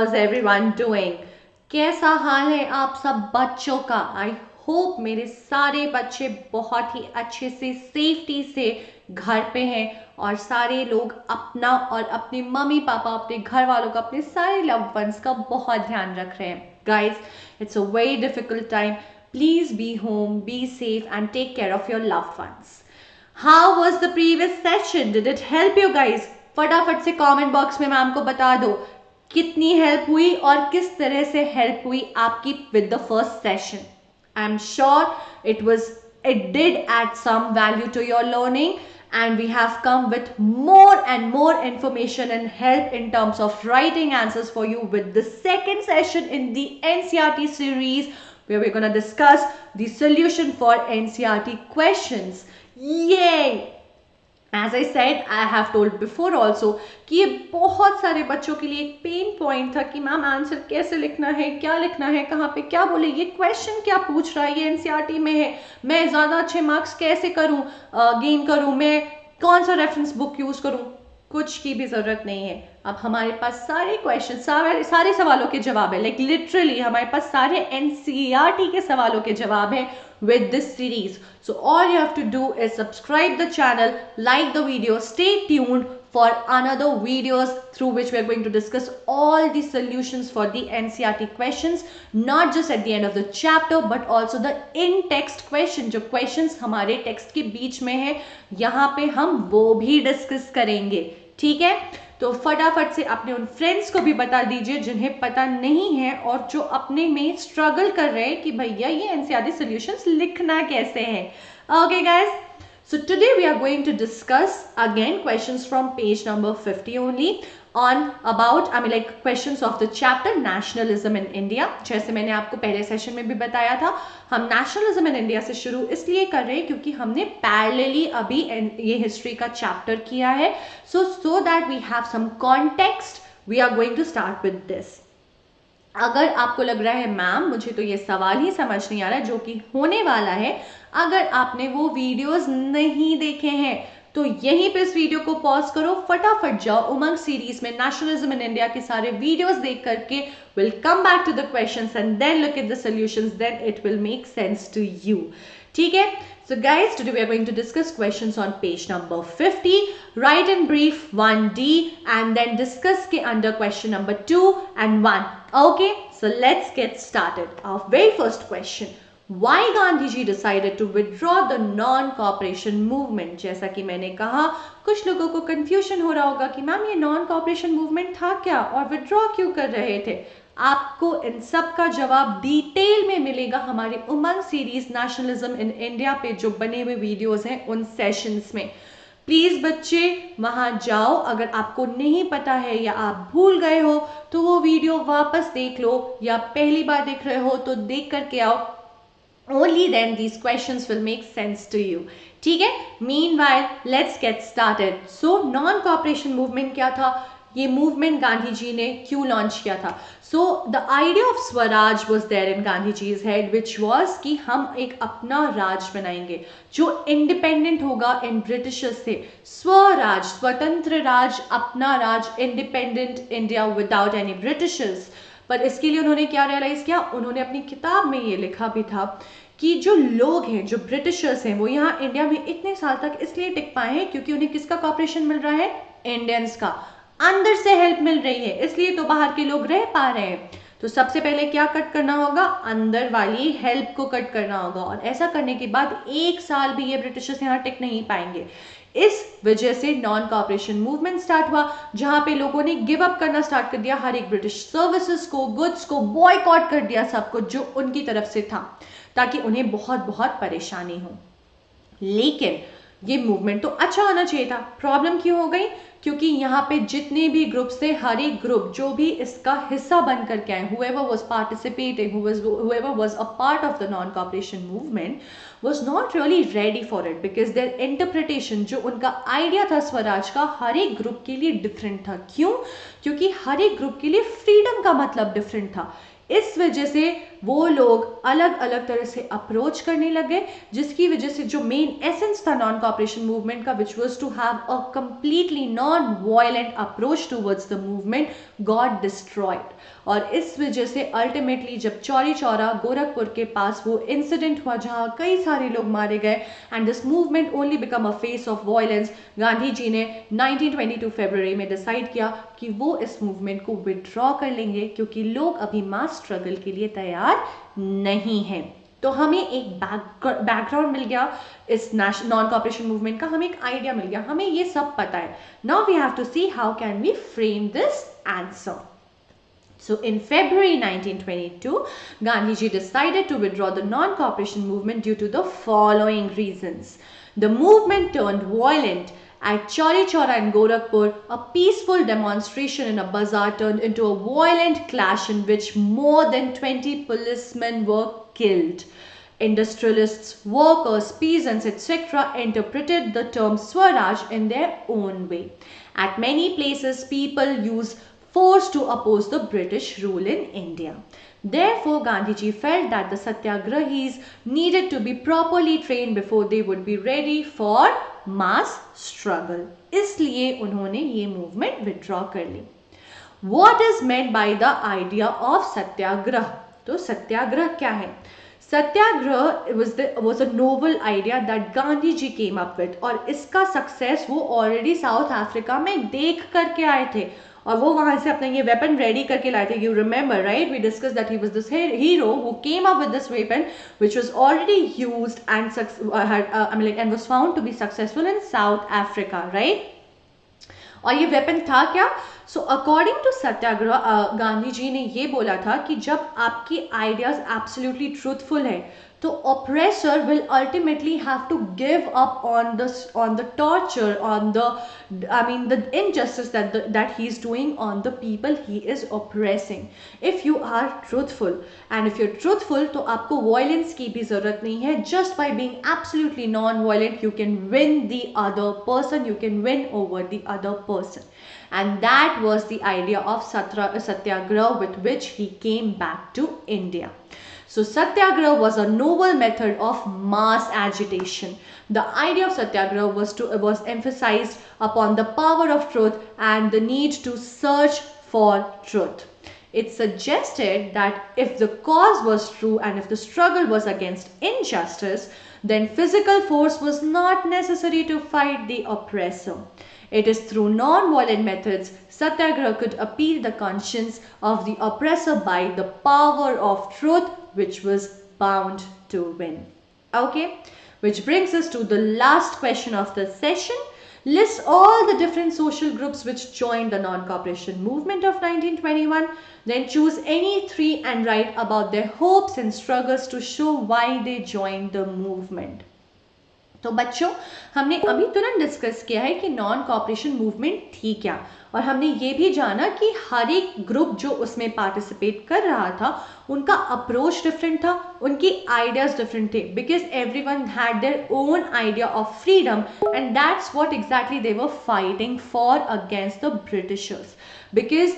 Is everyone doing? कैसा हाल है आप सब बच्चों का? आई होप मेरे सारे बच्चे बहुत ही अच्छे से सेफ्टी से घर पे हैं और सारे लोग अपना और अपने मम्मी पापा, अपने घर वालों का, अपने सारे लव्ड वंस का बहुत ध्यान रख रहे हैं. Guys, it's a very difficult time. Please be home, be safe and take care of your loved ones. How was the previous session? Did it help you guys? फटाफट से कमेंट बॉक्स में ma'am को बता दो कितनी help हुई और किस तरह से हेल्प हुई आपकी with the first session. I am sure it did add some value to your learning, and we have come with more and more information and help in terms of writing answers for you with the second session in the NCERT series, where we're going to discuss the solution for NCERT questions. Yay! As I said, I have told before also कि ये बहुत सारे बच्चों के लिए एक pain point था कि मैम आंसर कैसे लिखना है, क्या लिखना है, कहाँ पे क्या बोले, ये क्वेश्चन क्या पूछ रहा है, ये एनसीईआरटी में है, मैं ज़्यादा अच्छे मार्क्स कैसे करूँ, गेन करूँ, मैं कौन सा रेफरेंस बुक यूज़ करूँ. कुछ की भी ज़रूरत नहीं है. अब हमारे पास सारे क्वेश्चन, सारे सवालों के जवाब है. लाइक लिटरली हमारे पास सारे एनसीईआरटी के सवालों के जवाब है with this series. So all you have to do is subscribe the channel, like the video, stay tuned for another videos through which we are going to discuss all the solutions for the NCERT questions, not just at the end of the chapter but also the in text question. जो questions हमारे text के बीच में है, यहाँ पे हम वो भी discuss करेंगे. ठीक है, तो फटाफट से अपने उन फ्रेंड्स को भी बता दीजिए जिन्हें पता नहीं है और जो अपने में स्ट्रगल कर रहे हैं कि भैया ये एनसीईआरटी सॉल्यूशंस लिखना कैसे है. Okay guys, so today we are going to discuss again questions from page number 50 only on like questions of the chapter nationalism in India. जैसे मैंने आपको पहले सेशन में भी बताया था, हम nationalism in India से शुरू इसलिए कर रहे हैं क्योंकि हमने पैरेलली अभी ये हिस्ट्री का चैप्टर किया है. so that we have some context, we are going to start with this. अगर आपको लग रहा है मैम मुझे तो ये सवाल ही समझ नहीं आ रहा है जो कि होने वाला है, अगर आपने वो वीडियोस नहीं देखे हैं तो यहीं पे इस वीडियो को पॉज करो, फटाफट जाओ उमंग सीरीज में नेशनलिज्म इन इंडिया के सारे वीडियोस देख करके will come back to the questions and then look at the solutions, then it will make sense to you. ठीक है, so guys, today we are going to discuss questions on page number 50. Write in brief 1D and then discuss के under question number 2 and 1. Okay, so let's get started. Our very first question. Why Gandhiji decided to withdraw the non-cooperation movement? जैसा कि मैंने कहा, कुछ लोगों को confusion हो रहा होगा कि मैम ये नॉन कॉपरेशन मूवमेंट था क्या और विड्रॉ क्यों कर रहे थे. आपको इन सब का जवाब डिटेल में मिलेगा हमारी उमंग सीरीज नेशनलिज्म इन इंडिया पे जो बने हुए वीडियोस हैं उन सेशंस में. प्लीज बच्चे वहां जाओ, अगर आपको नहीं पता है या आप भूल गए हो तो वो वीडियो वापस देख लो, या पहली बार देख रहे हो तो देख करके आओ. Only then these questions will make sense to you. ठीक है, meanwhile let's get started. So non-cooperation movement क्या था, ये मूवमेंट गांधी जी ने क्यों लॉन्च किया था. So the idea of Swaraj was there in Gandhi ji's head which was कि हम एक अपना राज बनाएंगे जो इंडिपेंडेंट होगा इन ब्रिटिशर्स से. स्वराज, स्वतंत्र राज, अपना राज, independent India without any Britishers. पर इसके लिए उन्होंने क्या रियलाइज किया, उन्होंने अपनी किताब में ये लिखा भी था कि जो लोग हैं, जो ब्रिटिशर्स हैं, वो यहाँ इंडिया में इतने साल तक इसलिए टिक पाए हैं क्योंकि उन्हें किसका कॉपरेशन मिल रहा है, इंडियंस का. अंदर से हेल्प मिल रही है, इसलिए तो बाहर के लोग रह पा रहे हैं. तो सबसे पहले क्या कट करना होगा, अंदर वाली हेल्प को कट करना होगा. और ऐसा करने के बाद एक साल भी ये ब्रिटिशर्स यहाँ टिक नहीं पाएंगे. इस वजह से नॉन कॉपरेशन मूवमेंट स्टार्ट हुआ, जहां पे लोगों ने गिव अप करना स्टार्ट कर दिया हर एक ब्रिटिश सर्विसेज को, गुड्स को, बॉयकॉट कर दिया सब कुछ जो उनकी तरफ से था, ताकि उन्हें बहुत बहुत परेशानी हो. लेकिन ये मूवमेंट तो अच्छा होना चाहिए था. प्रॉब्लम क्यों हो गई, क्योंकि यहाँ पे जितने भी ग्रुप्स थे, हर एक ग्रुप जो भी इसका हिस्सा बन करके आए, whoever was participating, whoever was a part of the non-cooperation movement was not really ready for it because their interpretation, जो उनका आइडिया था स्वराज का, हर एक ग्रुप के लिए डिफरेंट था. क्यों, क्योंकि हर एक ग्रुप के लिए फ्रीडम का मतलब डिफरेंट था. इस वजह से वो लोग अलग अलग तरह से अप्रोच करने लगे, जिसकी वजह से जो मेन एसेंस था नॉन कॉपरेशन मूवमेंट का, which was to have a completely non violent approach towards the movement, got destroyed. और इस वजह से अल्टीमेटली जब चौरी चौरा गोरखपुर के पास वो इंसिडेंट हुआ जहां कई सारे लोग मारे गए, and this movement only become a face of violence, Gandhi ji ने 1922 फरवरी में डिसाइड किया कि वो इस मूवमेंट को विड्रॉ कर लेंगे, क्योंकि लोग अभी मास स्ट्रगल के लिए तैयार नहीं हैं। तो हमें एक बैकग्राउंड मिल गया इस नॉन कॉपरेशन मूवमेंट का, हमें एक आइडिया मिल गया, हमें ये सब पता है। Now we have to see how can we frame this answer. So in February 1922, Gandhiji decided to withdraw the non-cooperation movement due to the following reasons. The movement turned violent at Chauri Chaura in Gorakhpur. A peaceful demonstration in a bazaar turned into a violent clash in which more than 20 policemen were killed. Industrialists, workers, peasants, etc. interpreted the term Swaraj in their own way. At many places, people used force to oppose the British rule in India. Therefore, Gandhiji felt that the Satyagrahis needed to be properly trained before they would be ready for mass struggle. इसलिए उन्होंने ये movement withdraw कर ली. What is meant by the idea of Satyagrah? तो सत्याग्रह क्या है? सत्याग्रह was a novel idea that Gandhi ji came up with, और इसका success वो ऑलरेडी साउथ अफ्रीका में देख करके आए थे, और वो वहां से अपना ये वेपन रेडी करके लाए थे. You remember right, we discuss that he was this hero who came up with this weapon which was already used and was found to be successful in South Africa, right. और ये weapon था क्या? So according to Satyagraha, Gandhi ji ने ये बोला था कि जब आपकी आइडियाज एब्सोल्युटली ट्रूथफुल है, तो oppressor will ultimately have to give up on the torture, on the injustice that he is doing on the people he is oppressing. If you are truthful, and if you're truthful, तो आपको violence की भी जरूरत नहीं है. Just by being absolutely non-violent, you can win the other person, you can win over the other person. And that was the idea of Satyagraha with which he came back to India. So Satyagraha was a novel method of mass agitation. The idea of Satyagraha was emphasized upon the power of truth and the need to search for truth. It suggested that if the cause was true and if the struggle was against injustice, then physical force was not necessary to fight the oppressor. It is through non-violent methods Satyagraha could appeal the conscience of the oppressor by the power of truth, which was bound to win. Okay, which brings us to the last question of the session. List all the different social groups which joined the non-cooperation movement of 1921. Then choose any three and write about their hopes and struggles to show why they joined the movement. तो बच्चों, हमने अभी तुरंत discuss किया है कि non cooperation movement थी क्या, और हमने ये भी जाना कि हर एक ग्रुप जो उसमें पार्टिसिपेट कर रहा था उनका अप्रोच डिफरेंट था, उनकी आइडियाज डिफरेंट थे, because everyone had their own idea of freedom, and that's what exactly they were fighting for against the Britishers. Because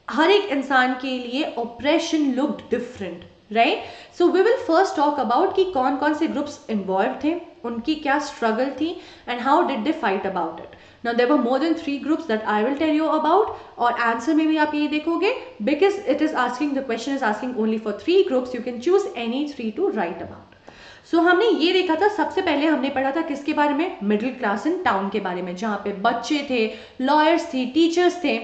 हर एक इंसान के लिए oppression looked different, right. So we will first talk about कि कौन कौन से ग्रुप्स इन्वॉल्व थे, उनकी क्या स्ट्रगल थी, and how did they fight about it. Now there were more than 3 groups that I will tell you about, और answer में भी आप ये देखोगे, because it is asking, the question is asking only for 3 groups, you can choose any 3 to write about. So हमने ये देखा था, सबसे पहले हमने पढ़ा था किसके बारे में? मिडिल क्लास इन टाउन के बारे में, जहाँ पे बच्चे थे, लॉयर्स थे, टीचर्स थे,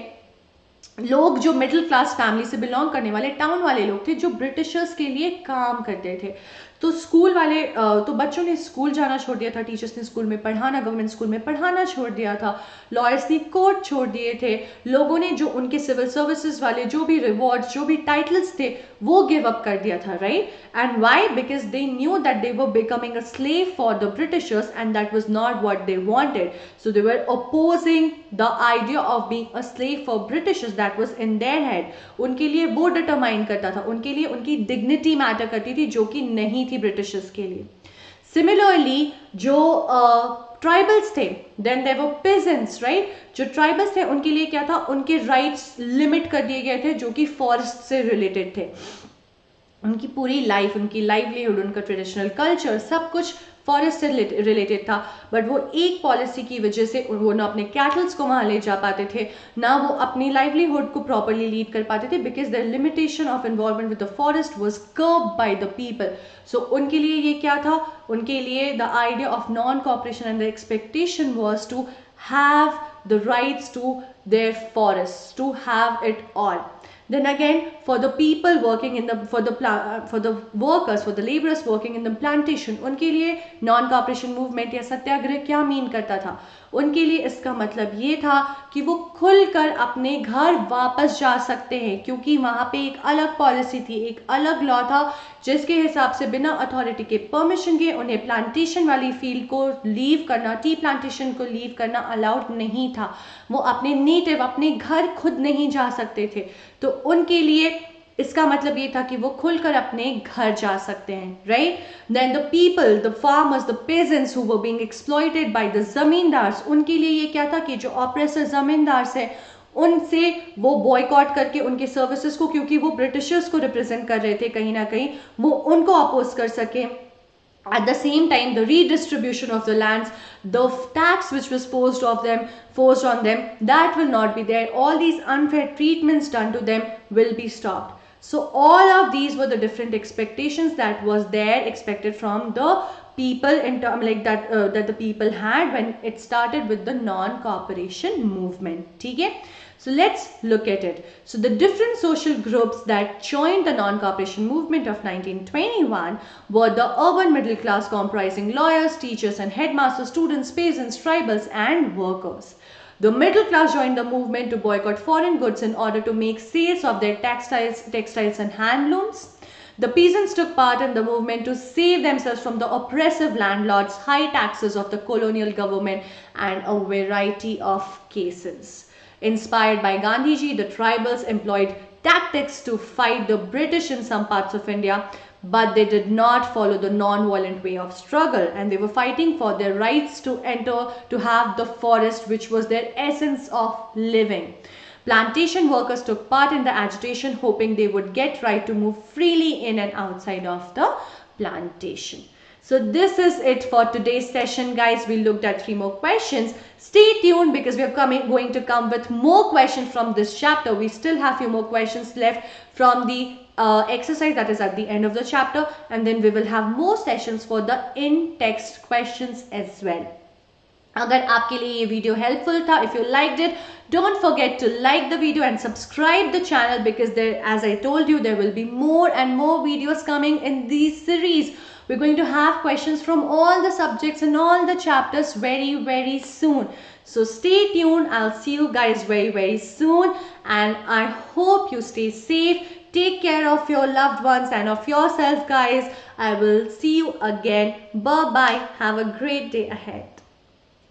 लोग जो मिडिल क्लास फैमिली से बिलोंग करने वाले टाउन वाले लोग थे, जो ब्रिटिशर्स के लिए काम करते थे. तो स्कूल वाले, तो बच्चों ने स्कूल जाना छोड़ दिया था, टीचर्स ने स्कूल में पढ़ाना, गवर्नमेंट स्कूल में पढ़ाना छोड़ दिया था, लॉयर्स ने कोर्ट छोड़ दिए थे, लोगों ने जो उनके सिविल सर्विसेज वाले जो भी रिवॉर्ड्स, जो भी टाइटल्स थे, वो गिव अप कर दिया था, right. And why? Because they knew that they were becoming a slave for the Britishers and that was not what they wanted. So they were opposing the idea of being a slave for Britishers, that was in their head. उनके लिए वो determine करता था, उनके लिए उनकी dignity matter करती थी, जो कि नहीं थी ब्रिटिशर्स के लिए. सिमिलरली जो ट्राइबल्स थे, then there were peasants, right. जो ट्राइबल्स थे उनके लिए क्या था? उनके राइट्स लिमिट कर दिए गए थे, जो कि फॉरेस्ट से रिलेटेड थे. उनकी पूरी लाइफ, उनकी लाइवलीहुड, उनका ट्रेडिशनल कल्चर सब कुछ फॉरेस्ट से रिलेटेड था। बट वो एक पॉलिसी की वजह से वो ना अपने कैटल्स को वहाँ ले जा पाते थे, ना वो अपनी लाइवलीहुड को प्रॉपरली लीड कर पाते थे, because the limitation of involvement with the forest was curb by the people. So उनके लिए ये क्या था, उनके लिए the idea of non cooperation and the expectation was to have the rights to their forests, to have it all. Then again, for the people working in the for the workers, for the laborers working in the plantation, उनके लिए non cooperation movement या सत्याग्रह क्या mean करता था? उनके लिए इसका मतलब ये था कि वो खुलकर अपने घर वापस जा सकते हैं, क्योंकि वहाँ पे एक अलग पॉलिसी थी, एक अलग लॉ था, जिसके हिसाब से बिना अथॉरिटी के परमिशन के उन्हें प्लांटेशन वाली फील्ड को लीव करना, टी प्लांटेशन को लीव करना अलाउड नहीं था। वो अपने नेटिव, अपने घर खुद नहीं जा सकते थे। तो उनके लिए इसका मतलब ये था कि वो खुलकर अपने घर जा सकते हैं, right. Then the people, the farmers, the peasants who were being exploited by the zamindars, उनके लिए ये क्या था कि जो ऑपरेसर जमींदार्स है उनसे वो बॉयकॉट करके उनके सर्विसेज को, क्योंकि वो ब्रिटिशर्स को रिप्रेजेंट कर रहे थे कहीं ना कहीं, वो उनको अपोज कर सके। At the same time, the redistribution of the lands, the tax which was forced on them, that will not be there. All these unfair treatments done to them will be stopped. So all of these were the different expectations that was there, expected from the people in term like that, that the people had when it started with the non-cooperation movement. ठीक है? So let's look at it. So the different social groups that joined the non-cooperation movement of 1921 were the urban middle class, comprising lawyers, teachers and headmasters, students, peasants, tribals and workers. The middle class joined the movement to boycott foreign goods in order to make sales of their textiles and handlooms. The peasants took part in the movement to save themselves from the oppressive landlords, high taxes of the colonial government and a variety of cases. Inspired by Gandhiji, the tribals employed tactics to fight the British in some parts of India, but they did not follow the non-violent way of struggle, and they were fighting for their rights to have the forest, which was their essence of living. Plantation workers took part in the agitation, hoping they would get right to move freely in and outside of the plantation. So this is it for today's session, guys. We looked at 3 more questions. Stay tuned because we are going to come with more questions from this chapter. We still have few more questions left from the exercise that is at the end of the chapter, and then we will have more sessions for the in-text questions as well. अगर आपके लिए ये video helpful था, if you liked it, don't forget to like the video and subscribe the channel, because there, as I told you, there will be more and more videos coming in this series. We're going to have questions from all the subjects and all the chapters very soon. So stay tuned. I'll see you guys very soon, and I hope you stay safe. Take care of your loved ones and of yourself, guys. I will see you again. Bye bye. Have a great day ahead.